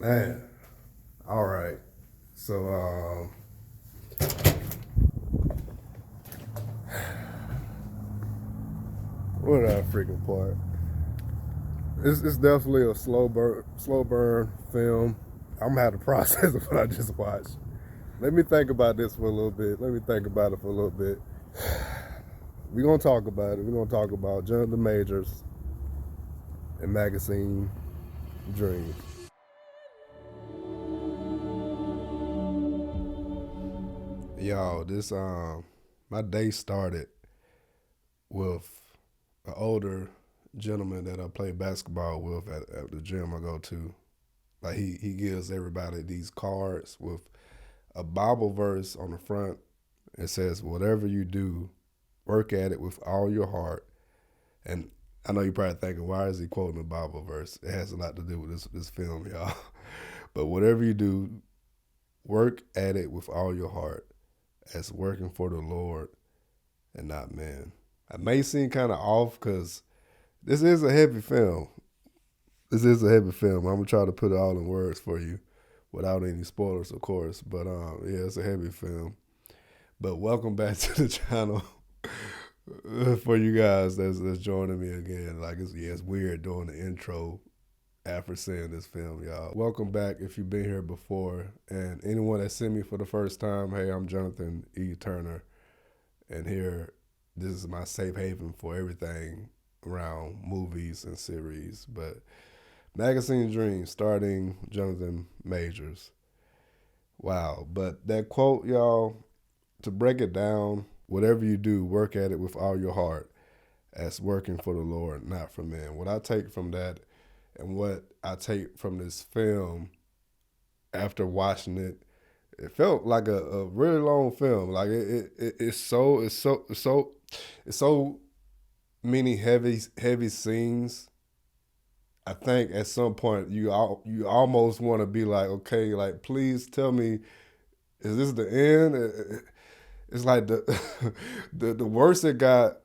Man, all right. So, what did I freaking part? It's definitely a slow burn film. I'm gonna have to process what I just watched. Let me think about this for a little bit. Let me think about it for a little bit. We're gonna talk about it. We're gonna talk about Jonathan Majors and Magazine Dreams. Y'all, this my day started with an older gentleman that I play basketball with at the gym I go to. Like he gives everybody these cards with a Bible verse on the front. It says, "Whatever you do, work at it with all your heart." And I know you're probably thinking, why is he quoting a Bible verse? It has a lot to do with this film, y'all. But whatever you do, work at it with all your heart, as working for the Lord and not man. I may seem kind of off because this is a heavy film. This is a heavy film. I'm gonna try to put it all in words for you, without any spoilers, of course. But yeah, it's a heavy film. But welcome back to the channel for you guys that's joining me again. Like it's weird doing the intro after seeing this film, y'all. Welcome back if you've been here before, and anyone that seen me for the first time. Hey, I'm Jonathan E. Turner, and here this is my safe haven for everything around movies and series. But Magazine Dreams, starting Jonathan Majors. Wow. But that quote, y'all, to break it down, whatever you do, work at it with all your heart, as working for the Lord, not for men. What I take from that and what I take from this film after watching it, it felt like a really long film. Like it's so many heavy scenes. I think at some point you almost want to be like, okay, like please tell me, is this the end? It's like the worse it got,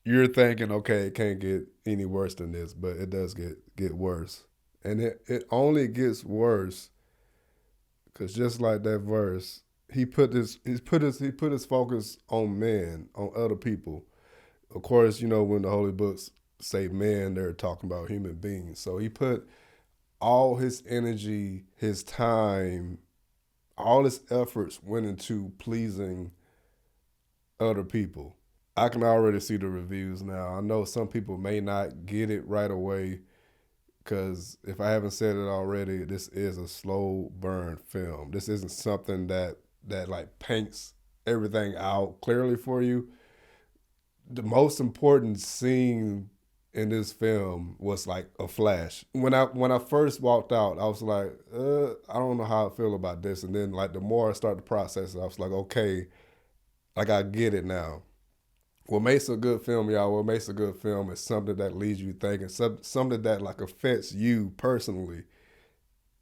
you're thinking, okay, it can't get any worse than this, but it does get worse, and it only gets worse because just like that verse, he put his focus on men, on other people. Of course, you know when the holy books say men, they're talking about human beings. So he put all his energy, his time, all his efforts went into pleasing other people. I can already see the reviews now. I know some people may not get it right away because if I haven't said it already, this is a slow burn film. This isn't something that like paints everything out clearly for you. The most important scene in this film was like a flash. When I first walked out, I was like, I don't know how I feel about this. And then like the more I started to process it, I was like, okay, like I get it now. What makes a good film, y'all, what makes a good film is something that leaves you thinking, something that like affects you personally.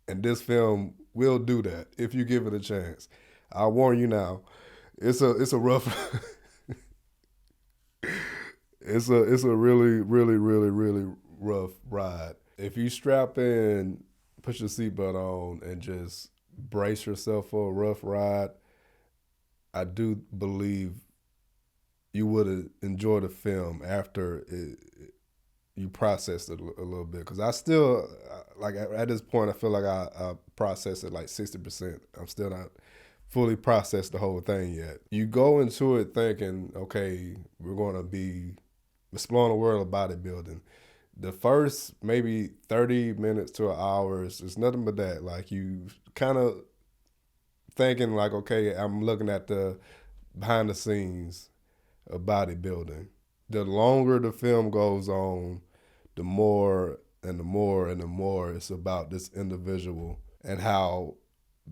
And this film will do that if you give it a chance. I'll warn you now, it's a rough it's a really rough ride. If you strap in, put your seatbelt on, and just brace yourself for a rough ride, I do believe you would enjoy the film after you processed it a little bit. Because I still, like at this point, I feel like I processed it like 60%. I'm still not fully processed the whole thing yet. You go into it thinking, okay, we're going to be exploring the world of bodybuilding. The first maybe 30 minutes to an hour is nothing but that. Like you kind of thinking like, okay, I'm looking at the behind the scenes of bodybuilding. The longer the film goes on, the more and the more and the more it's about this individual and how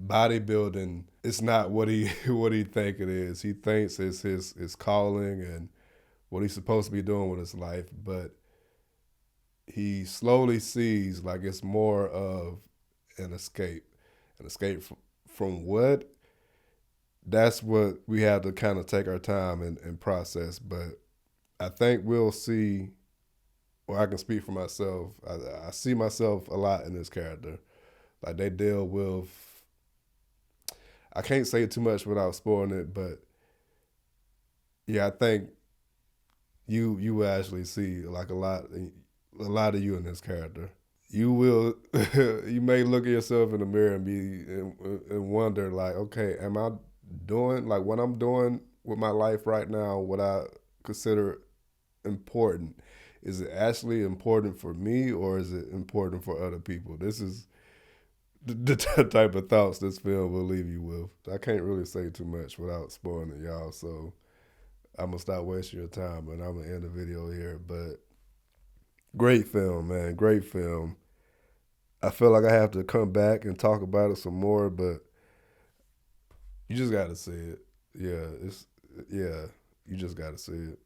bodybuilding is not what he what he think it is. He thinks it's his calling and what he's supposed to be doing with his life, but he slowly sees like it's more of an escape. An escape from what? That's what we have to kind of take our time and process. But I think we'll see, or I can speak for myself. I see myself a lot in this character. Like they deal with, I can't say too much without spoiling it, but yeah, I think you will actually see like a lot of you in this character. You will, you may look at yourself in the mirror and and wonder like, okay, am I doing like what I'm doing with my life right now? What I consider important, is it actually important for me or is it important for other people? This is the type of thoughts this film will leave you with. I can't really say too much without spoiling it, y'all. So I'm gonna stop wasting your time, and I'm gonna end the video here. But great film, man. Great film. I feel like I have to come back and talk about it some more, but you just gotta see it. Yeah, it's yeah. You just gotta see it.